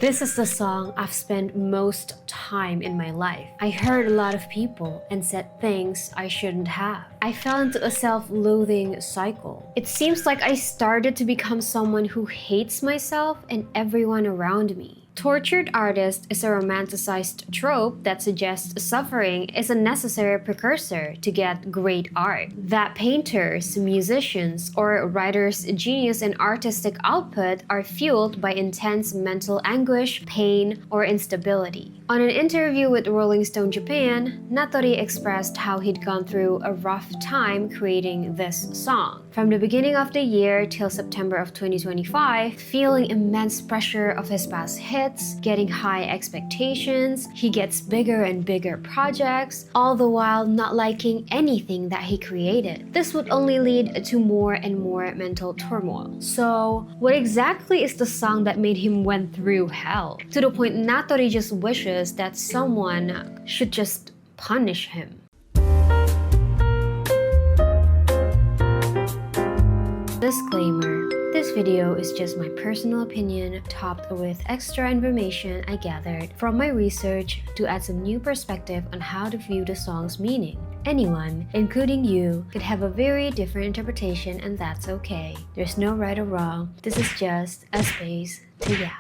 This is the song I've spent most time in my life. I hurt a lot of people and said things I shouldn't have. I fell into a self-loathing cycle. It seems like I started to become someone who hates myself and everyone around me. Tortured artist is a romanticized trope that suggests suffering is a necessary precursor to get great art. That painters, musicians, or writers' genius and artistic output are fueled by intense mental anguish, pain, or instability. On an interview with Rolling Stone Japan, NATORI expressed how he'd gone through a rough time creating this song. From the beginning of the year till September of 2025, feeling immense pressure of his past hits, getting high expectations, he gets bigger and bigger projects, all the while not liking anything that he created. This would only lead to more and more mental turmoil. So, what exactly is the song that made him went through hell? To the point NATORI just wishes that someone should just punish him. Disclaimer: this video is just my personal opinion topped with extra information I gathered from my research to add some new perspective on how to view the song's meaning. Anyone, including you, could have a very different interpretation, and that's okay. There's no right or wrong. This is just a space to yap.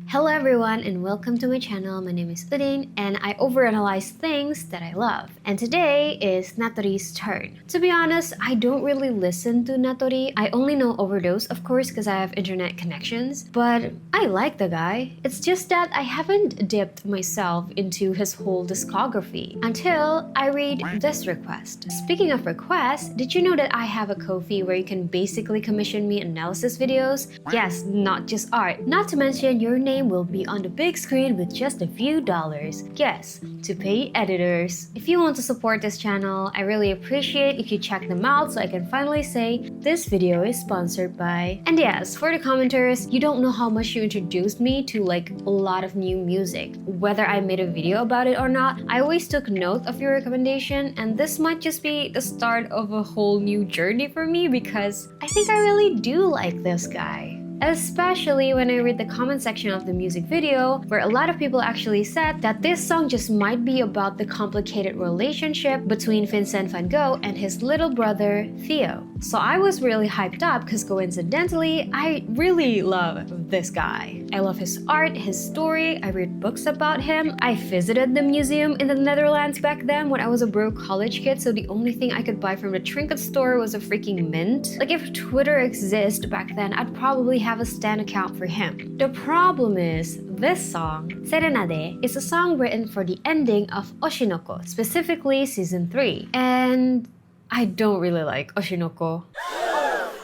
Hello everyone and welcome to my channel. My name is Udin and I overanalyze things that I love. And today is NATORI's turn. To be honest, I don't really listen to NATORI. I only know Overdose, of course, because I have internet connections. But I like the guy. It's just that I haven't dipped myself into his whole discography until I read this request. Speaking of requests, did you know that I have a Ko-fi where you can basically commission me analysis videos? Yes, not just art. Not to mention your name will be on the big screen with just a few dollars. Yes, to pay editors. If you want to support this channel, I really appreciate if you check them out so I can finally say this video is sponsored by. And yes, for the commenters, you don't know how much you introduced me to like a lot of new music. Whether I made a video about it or not, I always took note of your recommendation, and this might just be the start of a whole new journey for me because I think I really do like this guy. Especially when I read the comment section of the music video, where a lot of people actually said that this song just might be about the complicated relationship between Vincent van Gogh and his little brother, Theo. So I was really hyped up because coincidentally, I really love this guy. I love his art, his story, I read books about him. I visited the museum in the Netherlands back then when I was a broke college kid, so the only thing I could buy from the trinket store was a freaking mint. Like if Twitter existed back then, I'd probably have a Stan account for him. The problem is, this song, Serenade, is a song written for the ending of Oshinoko, specifically season 3. And I don't really like Oshinoko.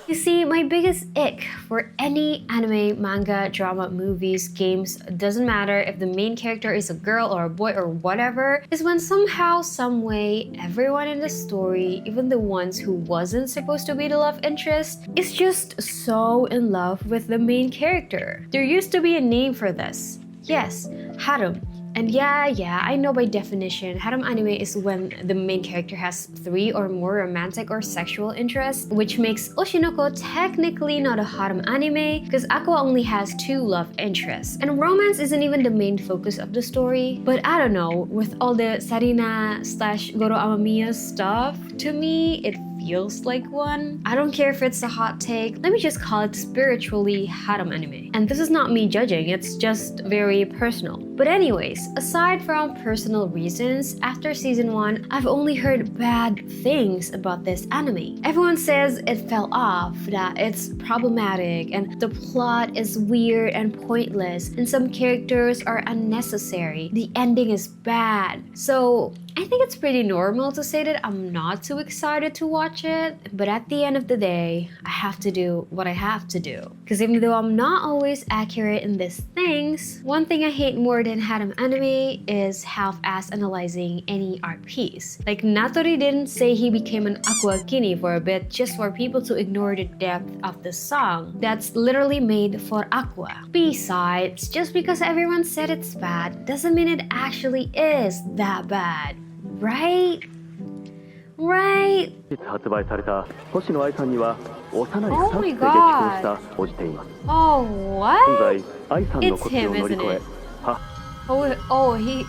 You see, my biggest ick for any anime, manga, drama, movies, games, doesn't matter if the main character is a girl or a boy or whatever, is when somehow, someway, everyone in the story, even the ones who wasn't supposed to be the love interest, is just so in love with the main character. There used to be a name for this. Yes, harem. And yeah, I know by definition, harem anime is when the main character has 3 or more romantic or sexual interests, which makes Oshinoko technically not a harem anime, because Aqua only has 2 love interests. And romance isn't even the main focus of the story, but I don't know, with all the Sarina/Goro Amamiya stuff, to me, it feels like one. I don't care if it's a hot take, let me just call it spiritually harem anime. And this is not me judging, it's just very personal. But anyways, aside from personal reasons, after season 1, I've only heard bad things about this anime. Everyone says it fell off, that it's problematic, and the plot is weird and pointless, and some characters are unnecessary. The ending is bad. So I think it's pretty normal to say that I'm not too excited to watch it, but at the end of the day, I have to do what I have to do. Because even though I'm not always accurate in these things, one thing I hate more than harem anime is half-ass analyzing any art piece. Like NATORI didn't say he became an aqua kini for a bit just for people to ignore the depth of the song that's literally made for aqua. Besides, just because everyone said it's bad doesn't mean it actually is that bad. Right? 発売された星野愛さんには幼い Oh サ my スで激高した god. 応じています。 Oh, 現 what? 在、愛さんの It's 呼吸 him, を乗り isn't 越え it? Oh, he...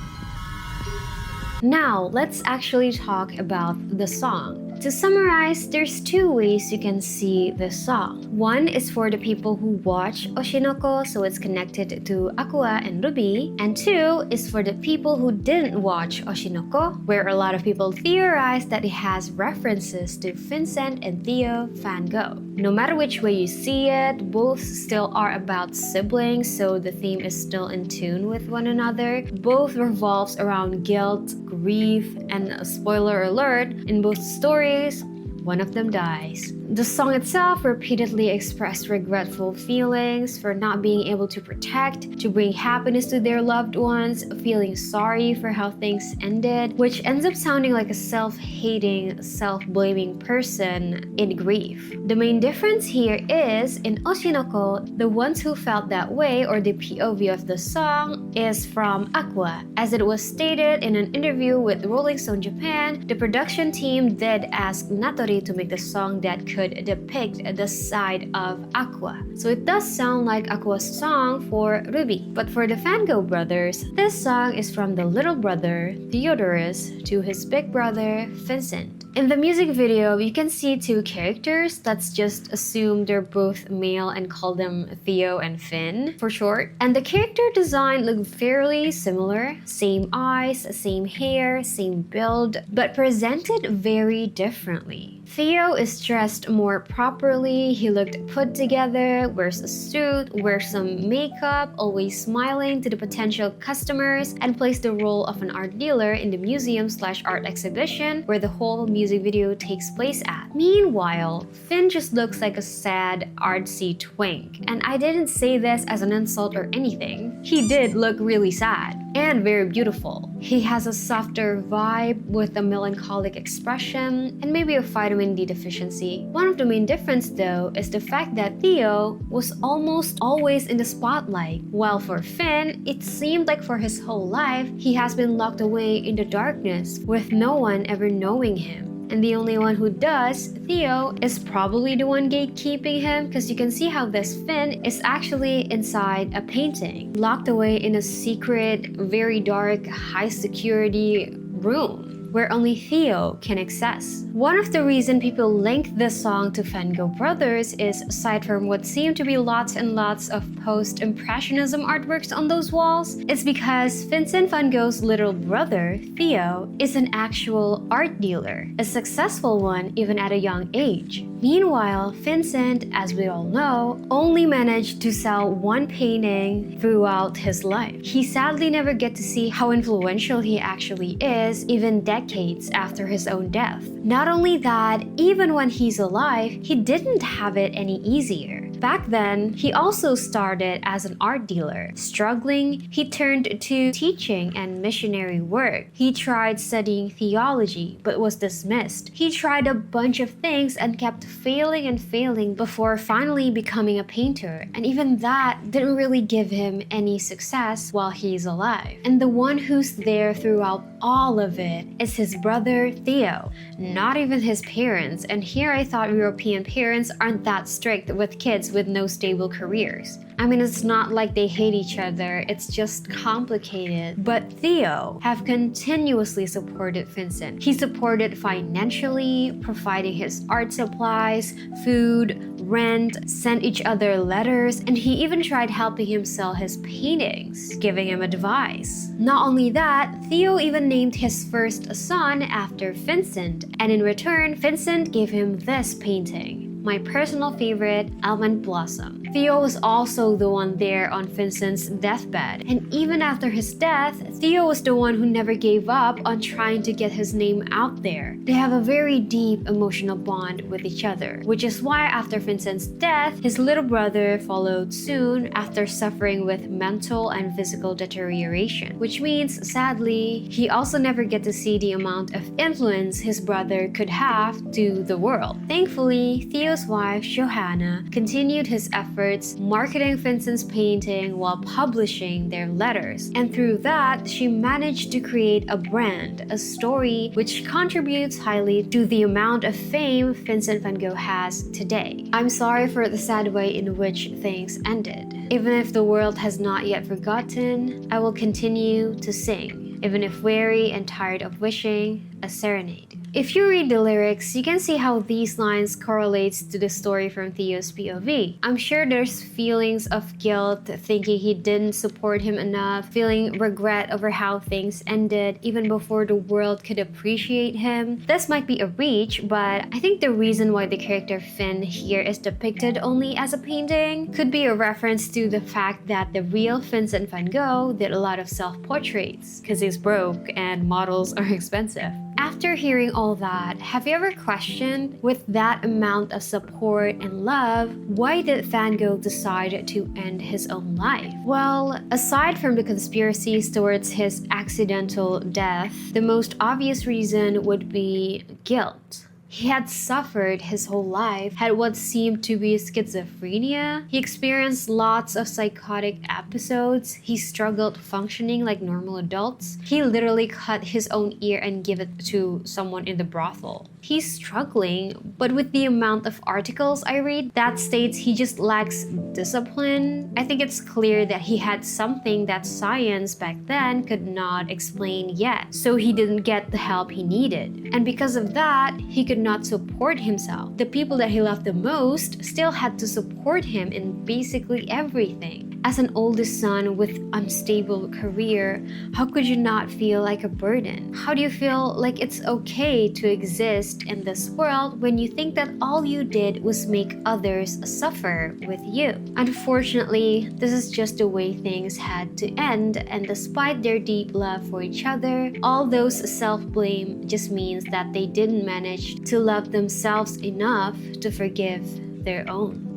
Now, let's actually talk about the song. To summarize, there's two ways you can see this song. One is for the people who watch Oshinoko, so it's connected to Aqua and Ruby. And two is for the people who didn't watch Oshinoko, where a lot of people theorize that it has references to Vincent and Theo Van Gogh. No matter which way you see it, both still are about siblings, so the theme is still in tune with one another. Both revolves around guilt, grief, and a spoiler alert, in both stories, one of them dies. The song itself repeatedly expressed regretful feelings for not being able to protect, to bring happiness to their loved ones, feeling sorry for how things ended, which ends up sounding like a self-hating, self-blaming person in grief. The main difference here is, in Oshinoko, the ones who felt that way, or the POV of the song, is from Aqua. As it was stated in an interview with Rolling Stone Japan, the production team did ask NATORI to make the song that could depict the side of Aqua. So it does sound like Aqua's song for Ruby. But for the Van Gogh brothers, this song is from the little brother, Theodorus, to his big brother, Vincent. In the music video, you can see two characters. Let's just assume they're both male and call them Theo and Finn for short. And the character design look fairly similar. Same eyes, same hair, same build, but presented very differently. Theo is dressed more properly, he looked put together, wears a suit, wears some makeup, always smiling to the potential customers, and plays the role of an art dealer in the museum/art exhibition where the whole music video takes place at. Meanwhile, Finn just looks like a sad, artsy twink. And I didn't say this as an insult or anything. He did look really sad and very beautiful. He has a softer vibe with a melancholic expression and maybe a vitamin D deficiency. One of the main difference though is the fact that Theo was almost always in the spotlight, while for Finn, it seemed like for his whole life, he has been locked away in the darkness with no one ever knowing him. And the only one who does, Theo, is probably the one gatekeeping him, because you can see how this Finn is actually inside a painting, locked away in a secret, very dark, high security room where only Theo can access. One of the reasons people link this song to Van Gogh brothers is, aside from what seem to be lots and lots of post-impressionism artworks on those walls, it's because Vincent van Gogh's little brother, Theo, is an actual art dealer, a successful one even at a young age. Meanwhile, Vincent, as we all know, only managed to sell one painting throughout his life. He sadly never get to see how influential he actually is, even decades after his own death. Not only that, even when he's alive, he didn't have it any easier. Back then, he also started as an art dealer. Struggling, he turned to teaching and missionary work. He tried studying theology, but was dismissed. He tried a bunch of things and kept failing and failing before finally becoming a painter. And even that didn't really give him any success while he's alive. And the one who's there throughout all of it is his brother Theo, not even his parents. And here I thought European parents aren't that strict with kids with no stable careers. I mean, it's not like they hate each other, it's just complicated. But Theo have continuously supported Vincent. He supported financially, providing his art supplies, food, rent, sent each other letters, and he even tried helping him sell his paintings, giving him advice. Not only that, Theo even named his first son after Vincent, and in return, Vincent gave him this painting, my personal favorite, Almond Blossom. Theo was also the one there on Vincent's deathbed, and even after his death, Theo was the one who never gave up on trying to get his name out there. They have a very deep emotional bond with each other, which is why after Vincent's death, his little brother followed soon after suffering with mental and physical deterioration, which means, sadly, he also never get to see the amount of influence his brother could have to the world. Thankfully, Theo's wife, Johanna, continued his effort efforts marketing Vincent's painting while publishing their letters. And through that, she managed to create a brand, a story which contributes highly to the amount of fame Vincent van Gogh has today. I'm sorry for the sad way in which things ended. Even if the world has not yet forgotten, I will continue to sing, even if weary and tired of wishing, a serenade. If you read the lyrics, you can see how these lines correlates to the story from Theo's POV. I'm sure there's feelings of guilt, thinking he didn't support him enough, feeling regret over how things ended even before the world could appreciate him. This might be a reach, but I think the reason why the character Finn here is depicted only as a painting could be a reference to the fact that the real Vincent van Gogh did a lot of self-portraits because he's broke and models are expensive. After hearing all that, have you ever questioned, with that amount of support and love, why did Van Gogh decide to end his own life? Well, aside from the conspiracies towards his accidental death, the most obvious reason would be guilt. He had suffered his whole life, had what seemed to be schizophrenia. He experienced lots of psychotic episodes. He struggled functioning like normal adults. He literally cut his own ear and gave it to someone in the brothel. He's struggling, but with the amount of articles I read that states he just lacks discipline, I think it's clear that he had something that science back then could not explain yet. So he didn't get the help he needed. And because of that, he could not support himself. The people that he loved the most still had to support him in basically everything. As an oldest son with unstable career, how could you not feel like a burden? How do you feel like it's okay to exist in this world when you think that all you did was make others suffer with you? Unfortunately, this is just the way things had to end, and despite their deep love for each other, all those self-blame just means that they didn't manage to love themselves enough to forgive their own.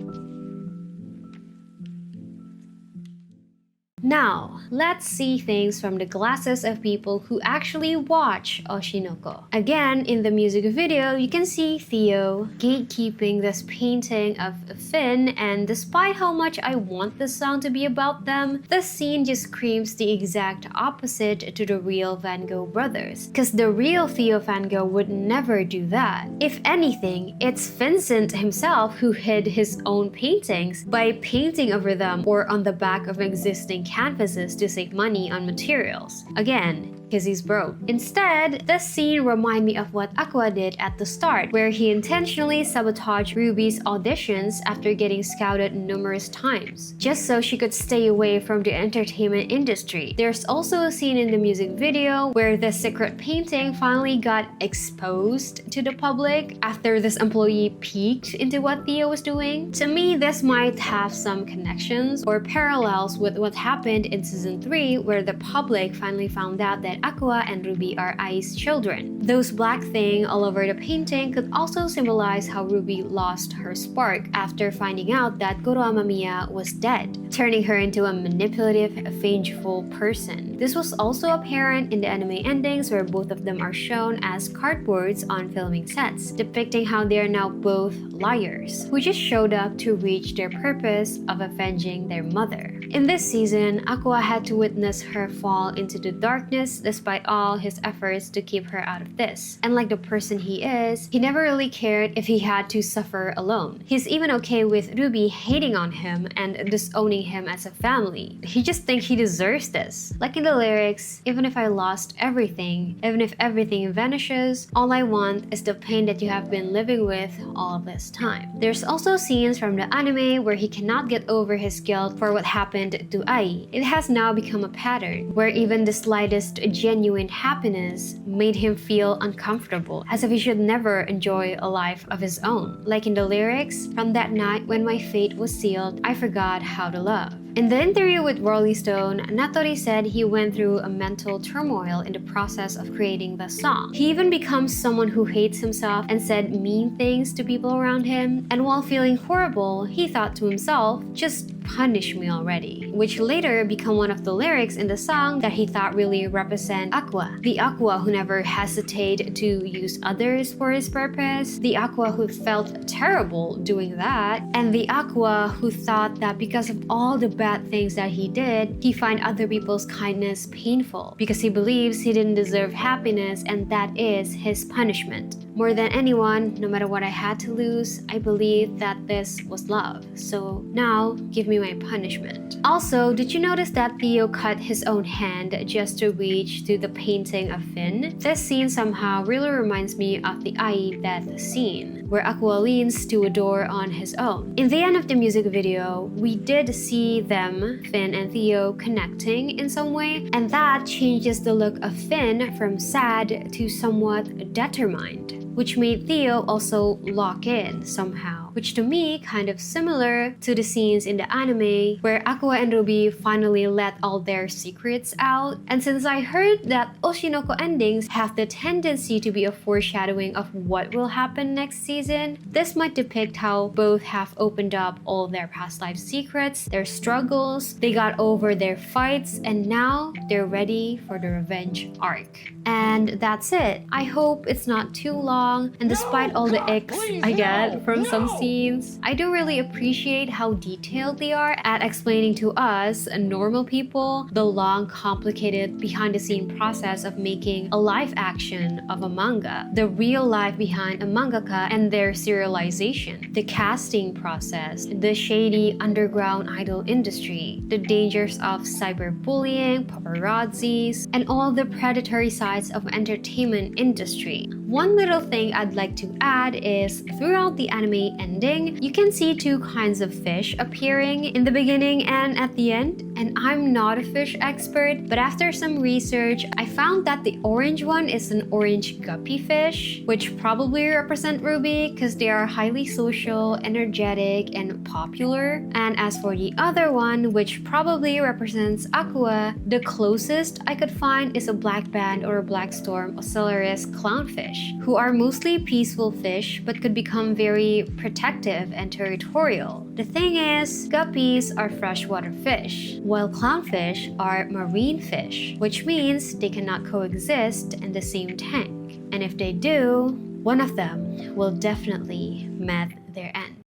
Now, let's see things from the glasses of people who actually watch Oshinoko. Again, in the music video, you can see Theo gatekeeping this painting of Finn, and despite how much I want this song to be about them, the scene just screams the exact opposite to the real Van Gogh brothers. Because the real Theo Van Gogh would never do that. If anything, it's Vincent himself who hid his own paintings by painting over them or on the back of existing canvases to save money on materials. Again, because he's broke. Instead, the scene reminded me of what Aqua did at the start, where he intentionally sabotaged Ruby's auditions after getting scouted numerous times, just so she could stay away from the entertainment industry. There's also a scene in the music video where the secret painting finally got exposed to the public after this employee peeked into what Theo was doing. To me, this might have some connections or parallels with what happened in season 3, where the public finally found out that Aqua and Ruby are Ai's children. Those black thing all over the painting could also symbolize how Ruby lost her spark after finding out that Goro Amamiya was dead, turning her into a manipulative, vengeful person. This was also apparent in the anime endings, where both of them are shown as cardboards on filming sets, depicting how they are now both liars, who just showed up to reach their purpose of avenging their mother. In this season, Aqua had to witness her fall into the darkness despite all his efforts to keep her out of this. And like the person he is, he never really cared if he had to suffer alone. He's even okay with Ruby hating on him and disowning him as a family. He just thinks he deserves this. Like in the lyrics, even if I lost everything, even if everything vanishes, all I want is the pain that you have been living with all this time. There's also scenes from the anime where he cannot get over his guilt for what happened to Ai. It has now become a pattern, where even the slightest genuine happiness made him feel uncomfortable, as if he should never enjoy a life of his own. Like in the lyrics, "From that night when my fate was sealed, I forgot how to love." In the interview with Rolling Stone, NATORI said he went through a mental turmoil in the process of creating the song. He even becomes someone who hates himself and said mean things to people around him, and while feeling horrible, he thought to himself, just punish me already, which later become one of the lyrics in the song that he thought really represent Aqua. The Aqua who never hesitated to use others for his purpose, the Aqua who felt terrible doing that, and the Aqua who thought that because of all the bad things that he did, he find other people's kindness painful because he believes he didn't deserve happiness and that is his punishment. More than anyone, no matter what I had to lose, I believe that this was love. So now, give me my punishment. Also, did you notice that Theo cut his own hand just to reach to the painting of Finn? This scene somehow really reminds me of the Ai death scene, where Aqua leans to a door on his own. In the end of the music video, we did see them, Finn and Theo, connecting in some way, and that changes the look of Finn from sad to somewhat determined, which made Theo also lock in somehow, which to me kind of similar to the scenes in the anime where Aqua and Ruby finally let all their secrets out. And since I heard that Oshinoko endings have the tendency to be a foreshadowing of what will happen next season, this might depict how both have opened up all their past life secrets, their struggles, they got over their fights, and now they're ready for the revenge arc. And that's it. I hope it's not too long, and despite all the icks I get from some scenes, I do really appreciate how detailed they are at explaining to us, normal people, the long, complicated behind-the-scene process of making a live action of a manga, the real life behind a mangaka and their serialization, the casting process, the shady underground idol industry, the dangers of cyberbullying, paparazzis, and all the predatory sides of entertainment industry. One little thing I'd like to add is throughout the anime ending, you can see two kinds of fish appearing in the beginning and at the end. And I'm not a fish expert, but after some research, I found that the orange one is an orange guppy fish, which probably represent Ruby because they are highly social, energetic, and popular. And as for the other one, which probably represents Aqua, the closest I could find is a black band or a black storm ocellarius clownfish, who are mostly peaceful fish but could become very protective and territorial. The thing is, guppies are freshwater fish, while clownfish are marine fish, which means they cannot coexist in the same tank. And if they do, one of them will definitely met their end.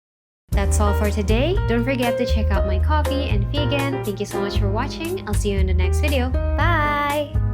That's all for today. Don't forget to check out my coffee and vegan. Thank you so much for watching. I'll see you in the next video. Bye!